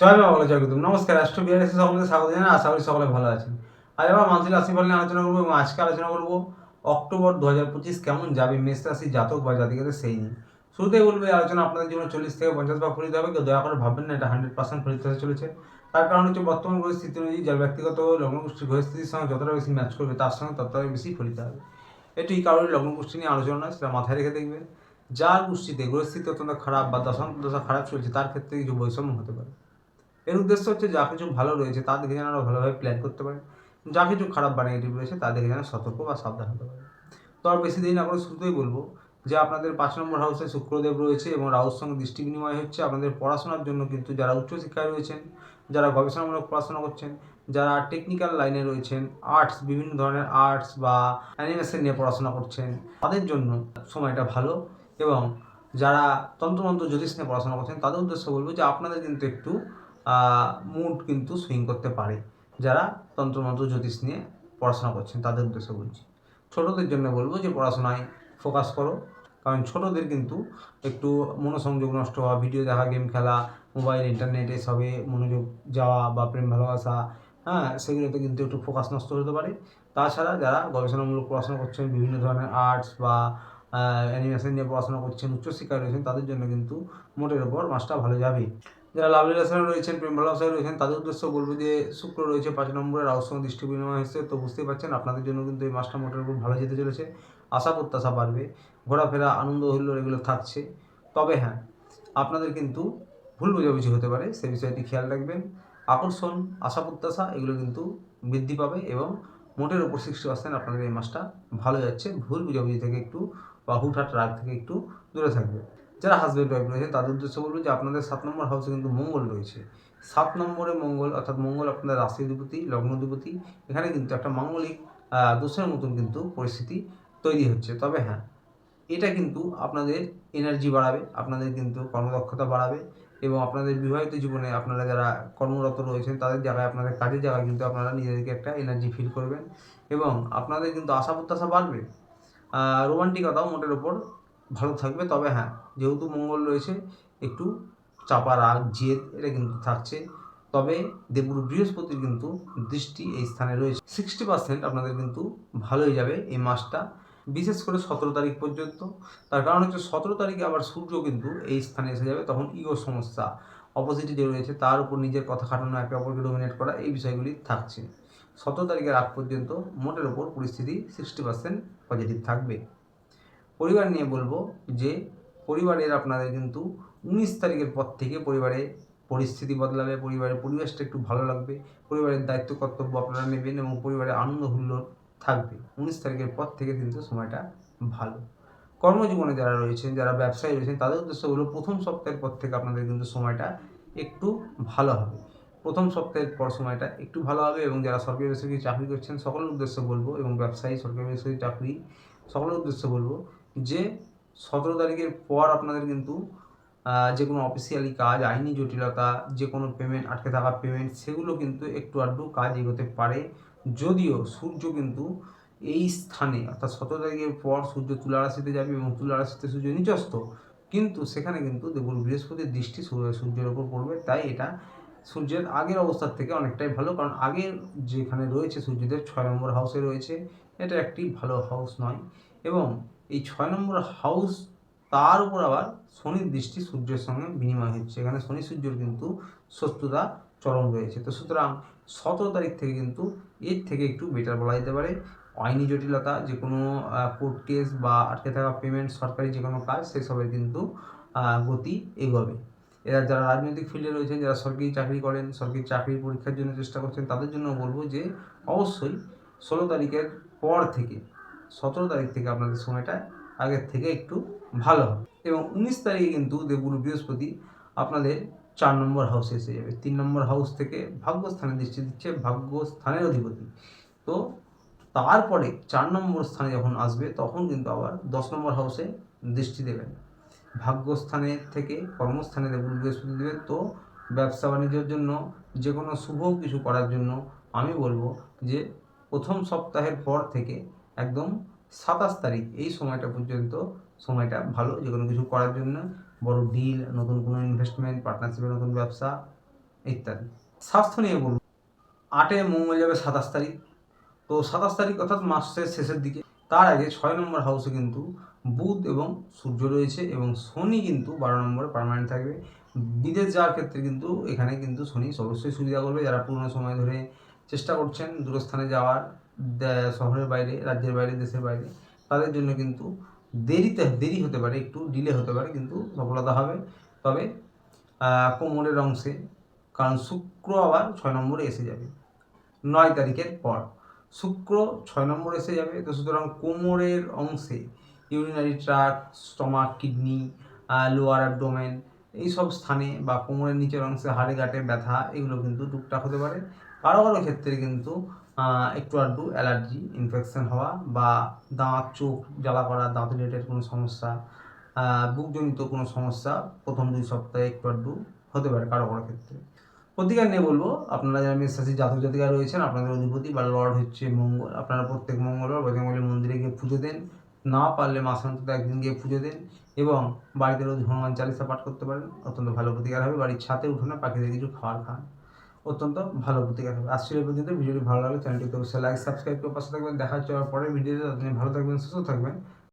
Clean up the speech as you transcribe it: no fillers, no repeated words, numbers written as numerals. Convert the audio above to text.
জয় মা বলে জয় গুরু। নমস্কার, রাষ্ট্র বিহারের সকলকে স্বাগত জানাই। আশা করি সকলে ভালো আছেন। আজ আবার মান্থলি রাশিফল নিয়ে আলোচনা করবো এবং আজকে আলোচনা করবো অক্টোবর 2025 কেমন যাবে মেষ রাশি জাতক বা জাতিকাদের সেই নিয়ে। শুরুতেই বলবো এই আলোচনা আপনাদের জীবনে 40 থেকে 50 ভাগ ফলিত হবে। কেউ দয়া করে ভাববেন না এটা 100% ফলিত হতে চলেছে। তার কারণ হচ্ছে বর্তমান পরিস্থিতি অনুযায়ী যার ব্যক্তিগত লগ্নগোষ্ঠীর গ্রহস্থিতির সঙ্গে যতটা বেশি ম্যাচ করবে তার সঙ্গে ততটাই বেশি ফলিত হবে। এটি কারোর লগ্নগোষ্ঠী নিয়ে আলোচনা নয়, সেটা মাথায় রেখে দেখবেন। যার গোষ্ঠীতে গ্রহস্থিতি অত্যন্ত খারাপ বা দশা খারাপ চলছে তার ক্ষেত্রে কিছু বৈষম্য হতে পারে। এর উদ্দেশ্য হচ্ছে যা কিছু ভালো রয়েছে তা দেখে যেন আমরা ভালোভাবে প্ল্যান করতে পারি, যা কিছু খারাপ বা নেগেটিভ রয়েছে তা দেখে যেন সতর্ক বা সাবধান হতে পারি। তো আর বেশি দেরি না করে শুরুতেই বলবো যে আপনাদের 5 নম্বর হাউসে শুক্রদেব রয়েছে এবং রাহুর সঙ্গে দৃষ্টি বিনিময় হচ্ছে। আপনাদের পড়াশোনার জন্য কিন্তু যারা উচ্চশিক্ষায় রয়েছেন, যারা গবেষণামূলক পড়াশোনা করছেন, যারা টেকনিক্যাল লাইনে রয়েছেন, আর্টস বিভিন্ন ধরনের আর্টস বা অ্যানিমেশন নিয়ে পড়াশোনা করছেন, তাদের জন্য সময়টা ভালো। এবং যারা তন্ত্রমন্ত্র জ্যোতিষ নিয়ে পড়াশোনা করছেন তাদের উদ্দেশ্য বলবো যে আপনাদের কিন্তু একটু মুড কিন্তু সুইং করতে পারে। যারা তন্ত্রমন্ত্র জ্যোতিষ নিয়ে পড়াশোনা করছেন তাদের উদ্দেশ্যে বলছি। ছোটদের জন্য বলবো যে পড়াশোনায় ফোকাস করো, কারণ ছোটদের কিন্তু একটু মনোসংযোগ নষ্ট হওয়া, ভিডিও দেখা, গেম খেলা, মোবাইল ইন্টারনেট এসবে মনোযোগ যাওয়া বা প্রেম ভালোবাসা, সেগুলোতে কিন্তু একটু ফোকাস নষ্ট হতে পারে। তাছাড়া যারা গবেষণামূলক পড়াশোনা করছেন, বিভিন্ন ধরনের আর্টস বা অ্যানিমেশন নিয়ে পড়াশোনা করছেন, উচ্চশিক্ষায় রয়েছেন, তাদের জন্য কিন্তু মোটের ওপর মাসটা ভালো যাবে। যারা লাভ রিলেশনে রয়েছেন, প্রেম ভালোবাসায় রয়েছেন, তাদের উদ্দেশ্য বলবো যে শুক্র রয়েছে 5 নম্বরে, রাহুর সঙ্গে দৃষ্টি বিনিময় হচ্ছে। তো বুঝতেই পারছেন আপনাদের জন্য কিন্তু এই মাসটা মোটের উপর ভালো যেতে চলেছে। আশা প্রত্যাশা বাড়বে, ঘোরাফেরা, আনন্দ হুল্লোড় এগুলো থাকছে। তবে হ্যাঁ, আপনাদের কিন্তু ভুল বোঝাবুঝি হতে পারে, সে বিষয়টি খেয়াল রাখবেন। আকর্ষণ, আশা প্রত্যাশা এগুলো কিন্তু বৃদ্ধি পাবে এবং মোটের ওপর 60% আপনাদের এই মাসটা ভালো যাচ্ছে। ভুল বোঝাবুঝি থেকে একটু বা হুটহাট রাগ থেকে একটু দূরে থাকবে। যারা হাজব্যান্ড ওয়াইফ রয়েছে তাদের উদ্দেশ্য বলবো যে আপনাদের 7 নম্বর হাউসে কিন্তু মঙ্গল রয়েছে। 7 নম্বরে মঙ্গল, অর্থাৎ মঙ্গল আপনাদের রাশি অধিপতি, লগ্ন অধিপতি। এখানে কিন্তু একটা মাঙ্গলিক দোষের মতন কিন্তু পরিস্থিতি তৈরি হচ্ছে। তবে হ্যাঁ, এটা কিন্তু আপনাদের এনার্জি বাড়াবে, আপনাদের কিন্তু কর্মদক্ষতা বাড়াবে এবং আপনাদের বিবাহিত জীবনে আপনারা যারা কর্মরত রয়েছেন তাদের জায়গায়, আপনাদের কাজের জায়গায় কিন্তু আপনারা নিজেদেরকে একটা এনার্জি ফিল করবেন এবং আপনাদের কিন্তু আশা প্রত্যাশা বাড়বে। রোমান্টিকতাও মোটের ওপর ভালো থাকবে। তবে হ্যাঁ, যেহেতু মঙ্গল রয়েছে একটু চাপা রাগ, জেদ এটা কিন্তু থাকছে। তবে দেবগুরু বৃহস্পতির কিন্তু দৃষ্টি এই স্থানে রয়েছে। 60% আপনাদের কিন্তু ভালোই যাবে এই মাসটা, বিশেষ করে 17 তারিখ পর্যন্ত। তার কারণ হচ্ছে 17 তারিখে আবার সূর্য কিন্তু এই স্থানে এসে যাবে। তখন ইগো সমস্যা, অপোজিটে যে রয়েছে তার উপর নিজের কথা খাটানো, একে অপরকে ডোমিনেট করা, এই বিষয়গুলি থাকছে। 17 তারিখের আগ পর্যন্ত মোটের ওপর পরিস্থিতি 60% পজিটিভ থাকবে। পরিবার নিয়ে বলবো যে পরিবারের আপনাদের কিন্তু 19 তারিখের পর থেকে পরিবারে পরিস্থিতি বদলাবে, পরিবারের পরিবেশটা একটু ভালো লাগবে, পরিবারের দায়িত্ব কর্তব্য আপনারা নেবেন এবং পরিবারে আনন্দ হুল্লোড় থাকবে। 19 তারিখের পর থেকে কিন্তু সময়টা ভালো। কর্মজীবনে যারা রয়েছেন, যারা ব্যবসায়ী রয়েছেন, তাদের উদ্দেশ্য হলো প্রথম সপ্তাহের পর থেকে আপনাদের কিন্তু সময়টা একটু ভালো হবে। প্রথম সপ্তাহের পর সময়টা একটু ভালো হবে এবং যারা সরকারি বেসরকারি চাকরি করছেন সকলের উদ্দেশ্য বলবো, এবং ব্যবসায়ী, সরকারি বেসরকারি চাকরি সকলের উদ্দেশ্য বলবো যে 17 তারিখের পর আপনাদের কিন্তু যে কোনো অফিসিয়ালি কাজ, আইনি জটিলতা, যে কোনো পেমেন্ট, আটকে থাকা পেমেন্ট, সেগুলো কিন্তু একটু আধটু কাজ এগোতে পারে। যদিও সূর্য কিন্তু এই স্থানে, অর্থাৎ 17 তারিখের পর সূর্য তুলা রাশিতে যাবে এবং তুলা রাশিতে সূর্য নিচস্থ, কিন্তু সেখানে কিন্তু দেবগুরু বৃহস্পতির দৃষ্টি সূর্যের ওপর পড়বে। তাই এটা সূর্যের আগের অবস্থার থেকে অনেকটাই ভালো, কারণ আগের যেখানে রয়েছে সূর্যদেব 6 নম্বর হাউসে রয়েছে, এটা একটি ভালো হাউস নয়। এবং এই 6 নম্বর হাউস, তার উপর আবার শনির দৃষ্টি সূর্যের সঙ্গে বিনিময় হচ্ছে। এখানে শনি সূর্যের কিন্তু শত্রুতা চরম রয়েছে। তো সুতরাং 17 তারিখ থেকে কিন্তু এর থেকে একটু বেটার বলা যেতে পারে। আইনি জটিলতা, যে কোনো কোর্ট কেস বা আটকে থাকা পেমেন্ট, সরকারি যে কোনো কাজ, সেসবের কিন্তু গতি এগোবে। এরা যারা রাজনৈতিক ফিল্ডে রয়েছেন, যারা সরকারি চাকরি করেন, সরকারি চাকরির পরীক্ষার জন্য চেষ্টা করছেন, তাদের জন্য বলবো যে অবশ্যই 16 তারিখের পর থেকে 17 তারিখ থেকে আপনাদের সময়টা আগের থেকে একটু ভালো হবে। এবং 19 তারিখে কিন্তু দেবগুরু বৃহস্পতি আপনাদের 4 নম্বর হাউসে এসে যাবে। 3 নম্বর হাউস থেকে ভাগ্যস্থানে দৃষ্টি দিচ্ছে, ভাগ্যস্থানের অধিপতি। তো তারপরে 4 নম্বর স্থানে যখন আসবে তখন কিন্তু আবার 10 নম্বর হাউসে দৃষ্টি দেবেন। ভাগ্যস্থানের থেকে কর্মস্থানে দেবগুরু বৃহস্পতি দেবেন। তো ব্যবসা বাণিজ্যের জন্য, যে কোনো শুভ কিছু করার জন্য আমি বলবো যে প্রথম সপ্তাহের পর থেকে একদম 27 তারিখ এই সময়টা পর্যন্ত সময়টা ভালো যে কোনো কিছু করার জন্য। বড় ডিল, নতুন কোনো ইনভেস্টমেন্ট, পার্টনারশিপে নতুন ব্যবসা, ইত্যাদি। স্বাস্থ্য নিয়ে বলব, 8 মঙ্গল যাবে 27 তারিখ, তো 27 তারিখ অর্থাৎ মাসের শেষের দিকে। তার আগে 6 নম্বর হাউসে কিন্তু বুধ এবং সূর্য রয়েছে এবং শনি কিন্তু 12 নম্বরে পার্মানেন্ট থাকবে। বিদেশ যাওয়ার ক্ষেত্রে কিন্তু এখানে কিন্তু শনি অবশ্যই সুবিধা করবে। যারা পুরনো সময় ধরে চেষ্টা করছেন দূরস্থানে যাওয়ার, শহরের বাইরে, রাজ্যের বাইরে, দেশের বাইরে, তাদের জন্য কিন্তু দেরি হতে পারে, একটু ডিলে হতে পারে, কিন্তু সফলতা হবে। তবে কোমরের অংশে, কারণ শুক্র আবার 6 নম্বরে এসে যাবে 9 তারিখের পর। শুক্র 6 নম্বরে এসে যাবে, তো সুতরাং কোমরের অংশে urinary tract, stomach, kidney, lower abdomen, এইসব স্থানে বা কোমরের নিচের অংশে হাড়ে গাঁটে ব্যথা, এগুলো কিন্তু টুকটাক হতে পারে। কারো কারো ক্ষেত্রে কিন্তু একটু আধটু অ্যালার্জি, ইনফেকশন হওয়া বা দাঁত, চোখ জ্বালা করা, দাঁত রিলেটেড কোনো সমস্যা, বুকজনিত কোনো সমস্যা প্রথম 2 সপ্তাহে একটু আধটু হতে পারে কারো কারো ক্ষেত্রে। প্রতিকার নিয়ে বলবো, আপনারা যারা মেষ রাশির জাতক জাতিকা রয়েছেন, আপনাদের অধিপতি বা লর্ড হচ্ছে মঙ্গল। আপনারা প্রত্যেক মঙ্গলবার বজরংবলী মন্দিরে গিয়ে পুজো দেন, না পারলে মাসে অন্তত একদিন গিয়ে পুজো দেন এবং বাড়িতে রোজ হনুমান চালিসা পাঠ করতে পারেন, অত্যন্ত ভালো প্রতিকার হবে। বাড়ির ছাদে উঠোনে পাখিদের কিছু খাবার খান, অত্যন্ত ভালো প্রতিকার হবে। আসছিল পর্যন্ত ভিডিওটি ভালো লাগলে চ্যানেলটিতে অবশ্যই লাইক সাবস্ক্রাইব করে পাশে থাকবেন। দেখা হচ্ছে আবার পরের ভিডিওতে। ততদিন ভালো থাকবেন, সুস্থ থাকবেন।